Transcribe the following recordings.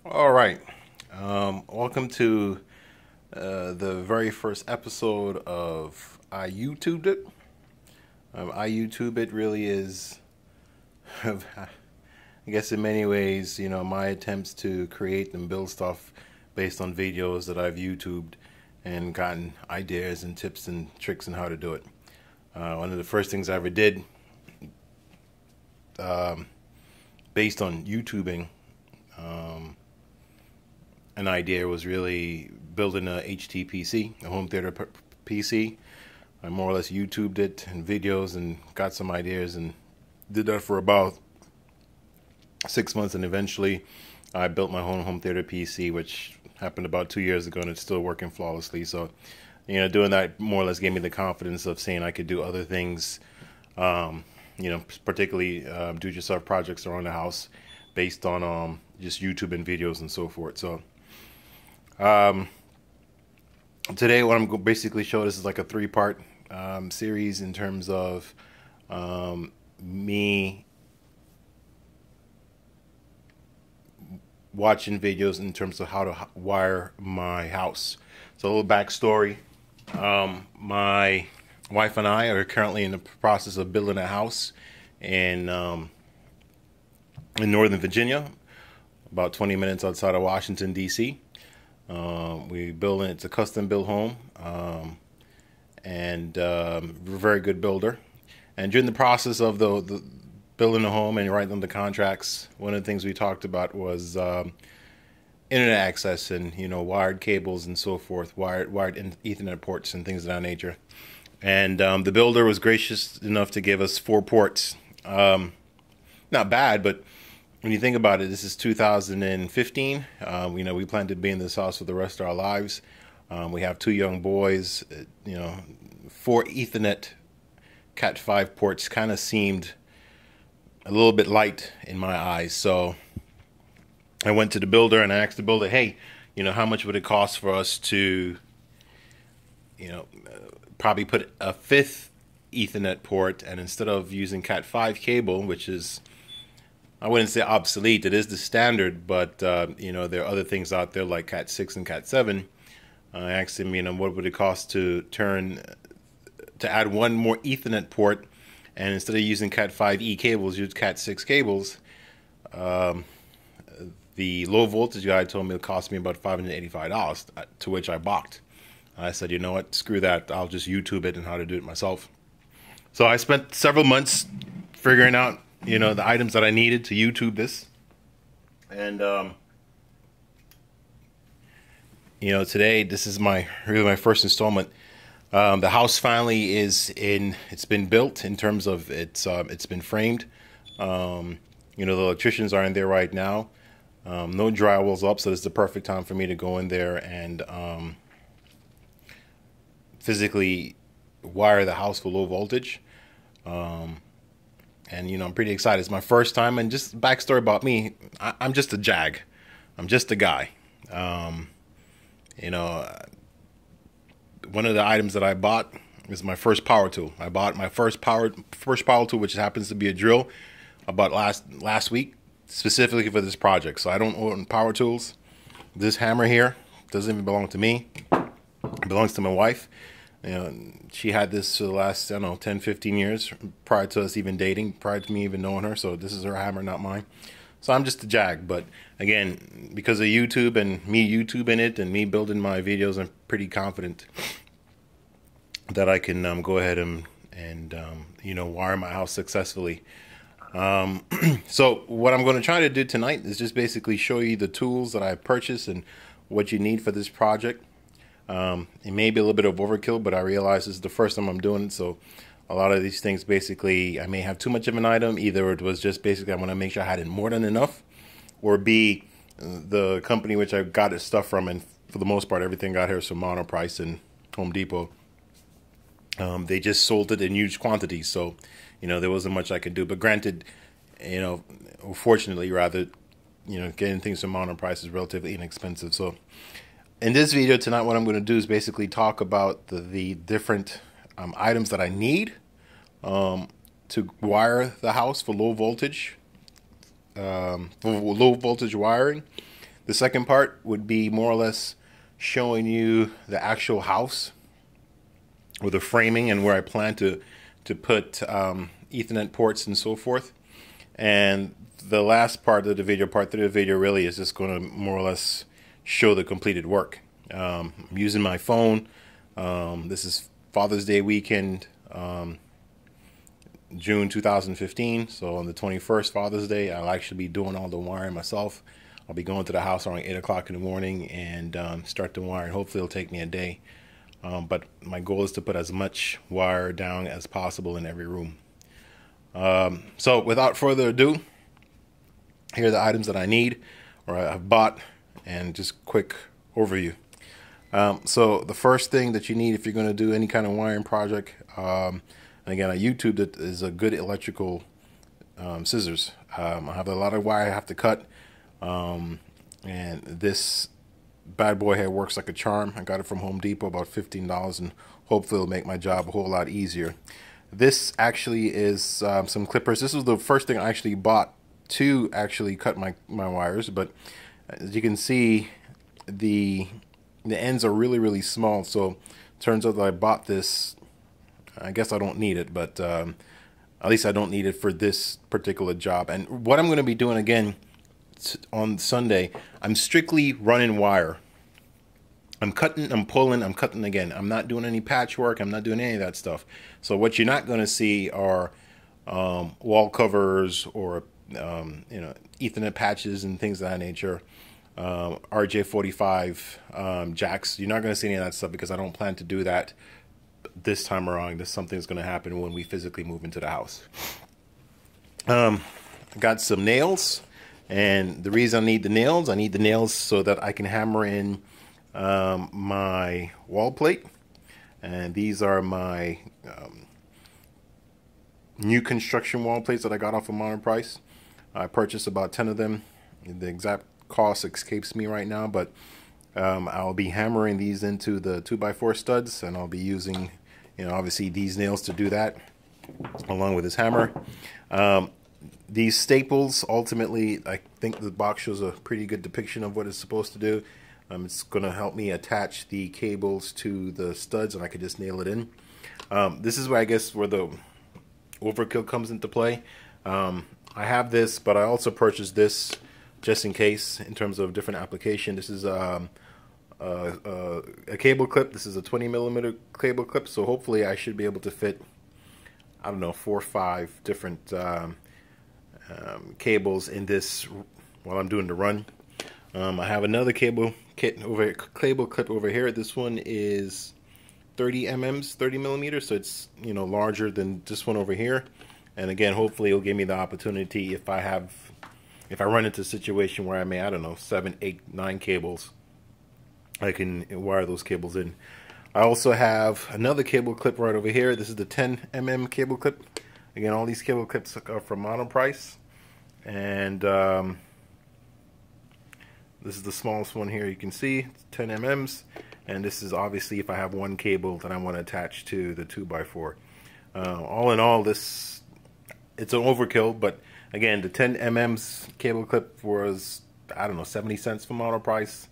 All right. Welcome to the very first episode of I YouTubed it. I YouTube it really is, I guess, in many ways, my attempts to create and build stuff based on videos that I've YouTubed and gotten ideas and tips and tricks on how to do it. One of the first things I ever did, based on YouTubing, an idea was really building a HTPC, a home theater PC. I more or less YouTubed it and videos and got some ideas and did that for about 6 months, and eventually I built my own home theater PC, which happened about 2 years ago, and it's still working flawlessly. So, doing that more or less gave me the confidence of saying I could do other things, particularly do-it-yourself projects around the house based on just YouTube and videos and so forth. So today what I'm basically showing, this is like a three-part series in terms of me watching videos in terms of how to wire my house. So a little backstory. My wife and I are currently in the process of building a house in Northern Virginia, about 20 minutes outside of Washington, D.C. It's a custom built home, and we're a very good builder. And during the process of the building the home and writing the contracts, one of the things we talked about was internet access and wired cables and so forth, wired Ethernet ports and things of that nature. And the builder was gracious enough to give us 4 ports. Not bad, but when you think about it, this is 2015. We plan to be in this house for the rest of our lives. We have 2 young boys. 4 Ethernet Cat5 ports kind of seemed a little bit light in my eyes. So I went to the builder and I asked the builder, hey, how much would it cost for us to, probably put a 5th Ethernet port, and instead of using Cat5 cable, which is, I wouldn't say obsolete, it is the standard, but there are other things out there like Cat6 and Cat7. I asked him, what would it cost to add one more Ethernet port, and instead of using Cat5e cables, use Cat6 cables. The low voltage guy told me it cost me about $585, to which I balked. I said, you know what, screw that, I'll just YouTube it and how to do it myself. So I spent several months figuring out, the items that I needed to YouTube this. And, today, this is really my first installment. The house finally it's been built in terms of it's been framed. The electricians are in there right now. No drywall's up, so this is the perfect time for me to go in there and physically wire the house for low voltage. And I'm pretty excited. It's my first time, and just backstory about me, I'm just a jag. I'm just a guy. One of the items that I bought is my first power tool. I bought my first power tool, which happens to be a drill, about last week, specifically for this project. So I don't own power tools. This hammer here doesn't even belong to me. It belongs to my wife. She had this for the last, 10, 15 years prior to us even dating, prior to me even knowing her. So this is her hammer, not mine. So I'm just a jag. But again, because of YouTube and me YouTubing it and me building my videos, I'm pretty confident that I can go ahead and wire my house successfully. So what I'm going to try to do tonight is just basically show you the tools that I purchased and what you need for this project. It may be a little bit of overkill, but I realize this is the first time I'm doing it, so a lot of these things, basically, I may have too much of an item. Either it was just basically I want to make sure I had it more than enough, or B, the company which I got this stuff from, and for the most part everything got here from Monoprice and Home Depot, they just sold it in huge quantities, so there wasn't much I could do. But granted, or fortunately rather, getting things from Monoprice is relatively inexpensive. So in this video tonight, what I'm going to do is basically talk about the different items that I need to wire the house for low voltage wiring. The second part would be more or less showing you the actual house with the framing and where I plan to put Ethernet ports and so forth. And the last part of the video, part 3 of the video, really is just going to more or less show the completed work. I'm using my phone. This is Father's Day weekend, June 2015. So on the 21st, Father's Day, I'll actually be doing all the wiring myself. I'll be going to the house around 8 o'clock in the morning and start the wiring. Hopefully it'll take me a day. But my goal is to put as much wire down as possible in every room. So without further ado, here are the items that I need or I've bought, and just quick overview. So the first thing that you need if you're going to do any kind of wiring project, and again, I YouTubed it, is a good electrical scissors. I have a lot of wire I have to cut, and this bad boy here works like a charm. I got it from Home Depot, about $15, and hopefully it'll make my job a whole lot easier. This actually is some clippers. This was the first thing I actually bought to actually cut my wires, but as you can see, the ends are really small. So it turns out that I bought this. I guess I don't need it, but at least I don't need it for this particular job. And what I'm going to be doing again on Sunday, I'm strictly running wire. I'm cutting, I'm pulling, I'm cutting again. I'm not doing any patchwork. I'm not doing any of that stuff. So what you're not going to see are wall covers or Ethernet patches and things of that nature. RJ45 jacks. You're not going to see any of that stuff because I don't plan to do that this time around. This something's going to happen when we physically move into the house. I got some nails, and the reason I need the nails so that I can hammer in my wall plate. And these are my new construction wall plates that I got off of Modern Price. I purchased about 10 of them. The exact cost escapes me right now, but I'll be hammering these into the 2x4 studs, and I'll be using, obviously these nails to do that, along with this hammer. These staples, ultimately, I think the box shows a pretty good depiction of what it's supposed to do. It's going to help me attach the cables to the studs, and I could just nail it in. This is where I guess where the overkill comes into play. I have this, but I also purchased this just in case in terms of different application. This is a cable clip. This is a 20mm cable clip, so hopefully I should be able to fit, I don't know, 4 or 5 different cables in this while I'm doing the run. I have another cable clip over here. This one is 30 millimeters, so it's larger than this one over here. And again, hopefully it'll give me the opportunity if I run into a situation where I may, I don't know, 7, 8, 9 cables, I can wire those cables in. I also have another cable clip right over here. This is the 10mm cable clip. Again, all these cable clips are from Modern Price, and this is the smallest one here. You can see it's 10 mm, and this is obviously if I have one cable that I want to attach to the 2x4. All in all, it's an overkill, but again, the 10 mm cable clip was, I don't know, 70 cents from Modern Price.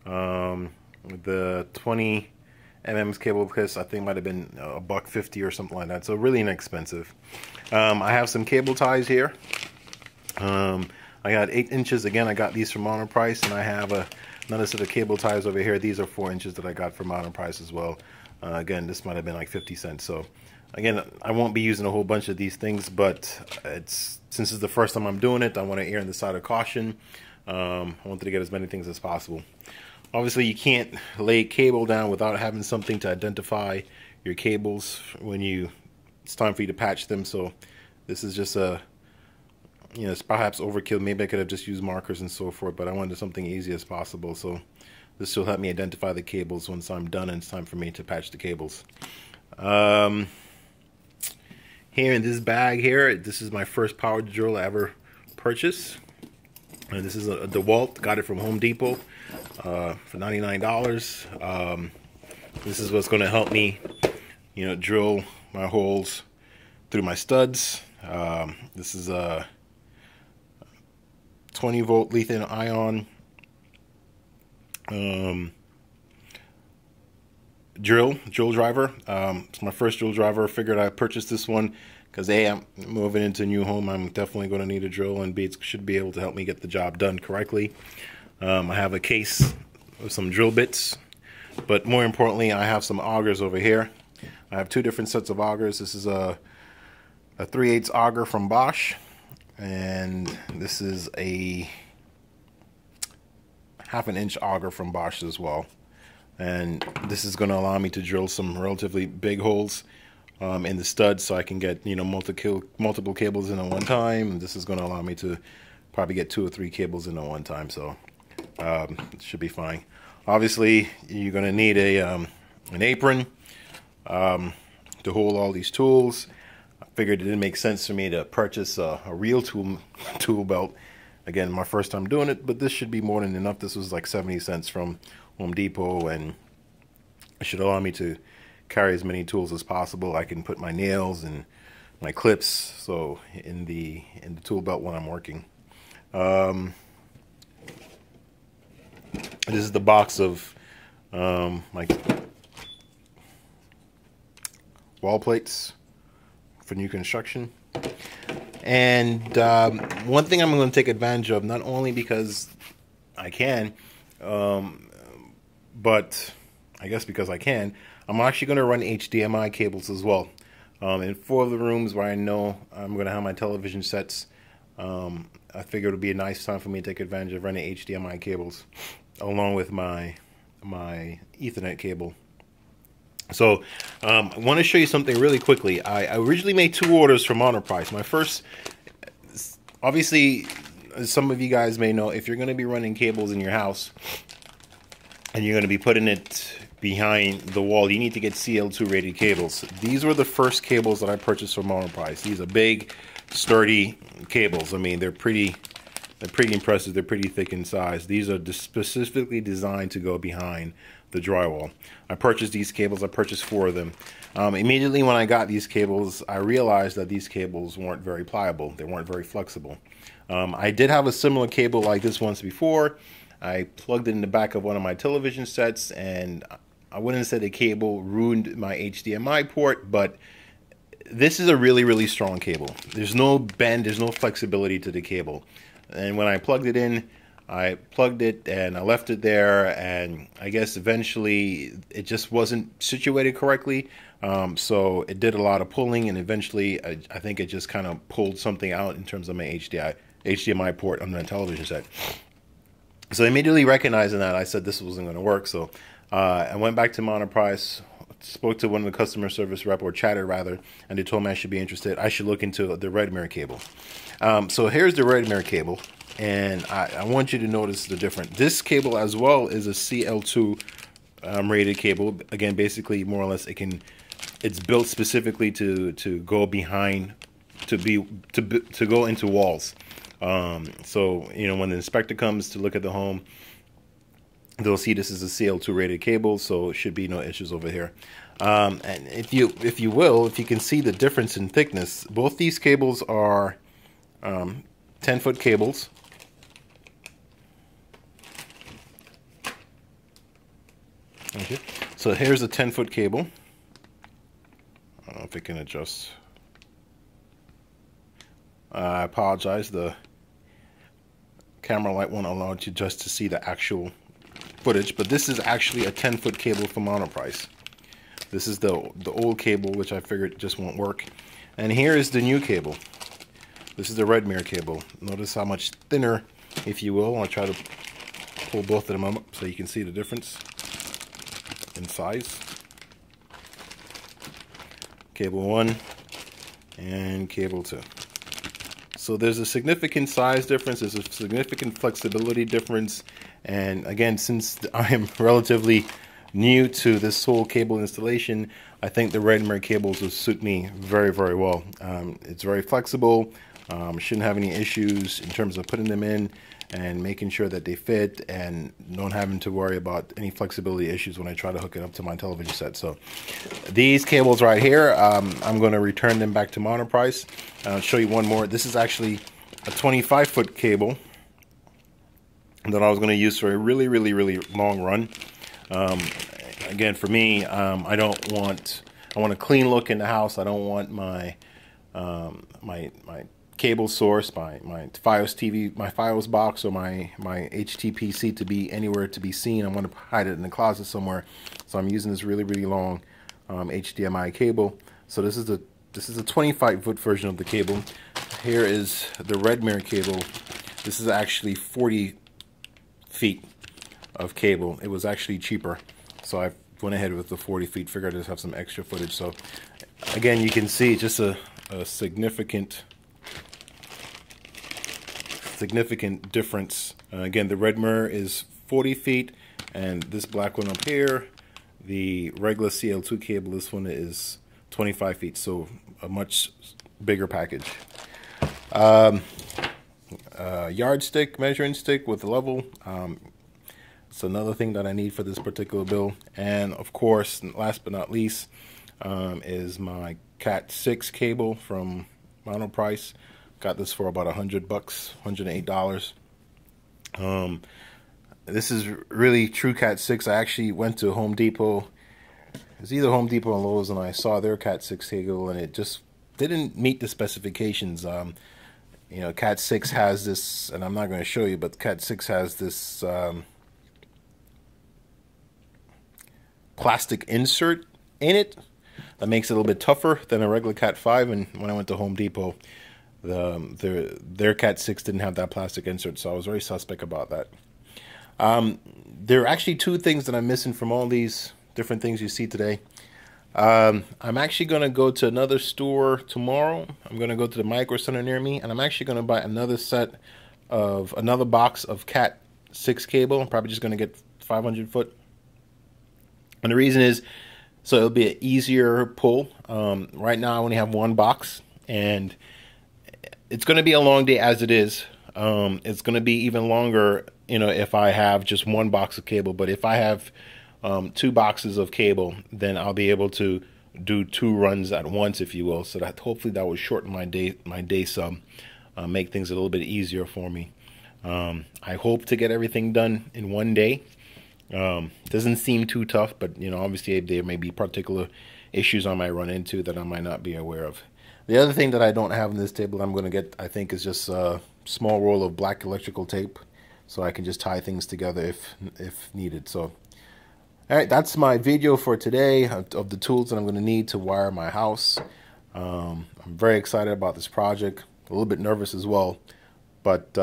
The 20 mm cable clips I think might have been $1.50 or something like that, so really inexpensive. I have some cable ties here. I got 8 inches. Again, I got these from Modern Price, and I have another set of cable ties over here. These are 4 inches that I got from Modern Price as well. Again, this might have been like 50 cents. So again, I won't be using a whole bunch of these things, but since it's the first time I'm doing it, I want to err on the side of caution. I wanted to get as many things as possible. Obviously, you can't lay cable down without having something to identify your cables when it's time for you to patch them. So this is just it's perhaps overkill. Maybe I could have just used markers and so forth, but I wanted something easy as possible. So this will help me identify the cables once I'm done and it's time for me to patch the cables. Here in this bag here, this is my first power drill I ever purchased. And this is a DeWalt. Got it from Home Depot for $99. This is what's going to help me, drill my holes through my studs. This is a 20 volt lithium ion drill driver. It's my first drill driver. I figured I purchased this one because A, I'm moving into a new home. I'm definitely going to need a drill, and B, it should be able to help me get the job done correctly. I have a case with some drill bits, but more importantly, I have some augers over here. I have two different sets of augers. This is a 3/8 auger from Bosch, and this is a 1/2 inch auger from Bosch as well. And this is going to allow me to drill some relatively big holes in the studs, so I can get, you know, multiple cables in at one time. And this is going to allow me to probably get 2 or 3 cables in at one time, so it should be fine. Obviously, you're going to need an apron to hold all these tools. I figured it didn't make sense for me to purchase a real tool belt. Again, my first time doing it, but this should be more than enough. This was like 70 cents from Home Depot, and it should allow me to carry as many tools as possible. I can put my nails and my clips so in the tool belt when I'm working. This is the box of my wall plates for new construction. And one thing I'm going to take advantage of, not only because I can, but I guess because I can, I'm actually going to run HDMI cables as well. In 4 of the rooms where I know I'm going to have my television sets, I figured it would be a nice time for me to take advantage of running HDMI cables along with my Ethernet cable. So I want to show you something really quickly. I originally made 2 orders from Monoprice. My first, obviously, as some of you guys may know, if you're going to be running cables in your house and you're going to be putting it behind the wall, you need to get CL2 rated cables. These were the first cables that I purchased from Monoprice. These are big, sturdy cables. I mean, they're pretty impressive. They're pretty thick in size. These are specifically designed to go behind the drywall. I purchased these cables. I purchased 4 of them. Immediately when I got these cables, I realized that these cables weren't very pliable. They weren't very flexible. I did have a similar cable like this once before. I plugged it in the back of one of my television sets, and I wouldn't say the cable ruined my HDMI port, but this is a really, really strong cable. There's no bend, there's no flexibility to the cable. And when I plugged it in, I plugged it and I left it there, and I guess eventually it just wasn't situated correctly. So it did a lot of pulling, and eventually I think it just kind of pulled something out in terms of my HDMI port on the television set. So immediately recognizing that, I said this wasn't going to work. So I went back to Monoprice, spoke to one of the customer service rep, or chatted rather, and they told me I should be interested. I should look into the red mirror cable. So here's the red mirror cable, and I want you to notice the difference. This cable as well is a CL2 rated cable. Again, basically, more or less, it's built specifically to go behind, to go into walls. So you know, when the inspector comes to look at the home, they'll see this is a CL2 rated cable, so it should be no issues over here. And if you can see the difference in thickness, both these cables are 10-foot cables. Okay. So here's a 10-foot cable. I don't know if it can adjust. I apologize, the camera light won't allow you just to see the actual footage, but this is actually a 10-foot cable from Monoprice. This is the old cable, which I figured just won't work. And here is the new cable. This is the red mirror cable. Notice how much thinner, if you will. I'll try to pull both of them up so you can see the difference in size. Cable 1 and cable 2. So there's a significant size difference, there's a significant flexibility difference, and again, since I am relatively new to this whole cable installation, I think the red mirror cables will suit me very, very well. It's very flexible, shouldn't have any issues in terms of putting them in and making sure that they fit, and don't having to worry about any flexibility issues when I try to hook it up to my television set. So these cables right here, I'm going to return them back to Monoprice. I'll show you one more. This is actually a 25-foot cable. that I was going to use for a really, really, really long run. Again, for me, I want a clean look in the house. I don't want my my cable source, my Fios TV, my Fios box, or my HTPC to be anywhere to be seen. I'm going to hide it in the closet somewhere. So I'm using this really, really long HDMI cable. So this is a 25-foot version of the cable. Here is the Redmere cable. This is actually 40 feet of cable. It was actually cheaper, so I went ahead with the 40 feet. Figured I'd just have some extra footage. So again, you can see just a significant difference. Again, the Redmere is 40 feet, and this black one up here, the regular CL2 cable, this one is 25 feet, so a much bigger package. Yardstick, measuring stick with a level. It's another thing that I need for this particular build. And of course, last but not least, is my Cat6 cable from Monoprice. Got this for about $100, $108. This is really true Cat6. I actually went to Home Depot. It was either Home Depot or Lowe's, and I saw their Cat6 cable, and it just didn't meet the specifications. You know, Cat6 has this, and I'm not going to show you, but Cat6 has this plastic insert in it that makes it a little bit tougher than a regular Cat5. And when I went to Home Depot, their Cat6 didn't have that plastic insert, so I was very suspect about that. There are actually two things that I'm missing from all these different things you see today. I'm actually going to go to another store tomorrow. I'm going to go to the Micro Center near me, and I'm actually going to buy another box of Cat6 cable. I'm probably just going to get 500 foot. And the reason is, so it'll be an easier pull. Right now I only have one box, and it's going to be a long day as it is. It's going to be even longer, you know, if I have just one box of cable. But if I have 2 boxes of cable, then I'll be able to do 2 runs at once, if you will. So that hopefully that will shorten my day some, make things a little bit easier for me. I hope to get everything done in one day. Doesn't seem too tough, but you know, obviously there may be particular issues I might run into that I might not be aware of. The other thing that I don't have in this table I'm going to get, I think, is just a small roll of black electrical tape, so I can just tie things together if needed. So, all right, that's my video for today of the tools that I'm going to need to wire my house. I'm very excited about this project. A little bit nervous as well, but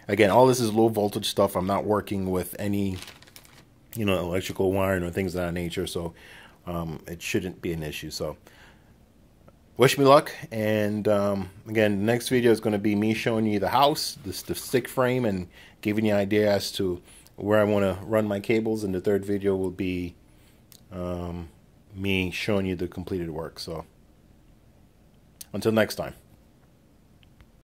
again, all this is low voltage stuff. I'm not working with any, you know, electrical wiring or things of that nature, so it shouldn't be an issue. So wish me luck, and again, the next video is going to be me showing you the house, the stick frame, and giving you an idea as to where I want to run my cables, and the third video will be me showing you the completed work. So until next time.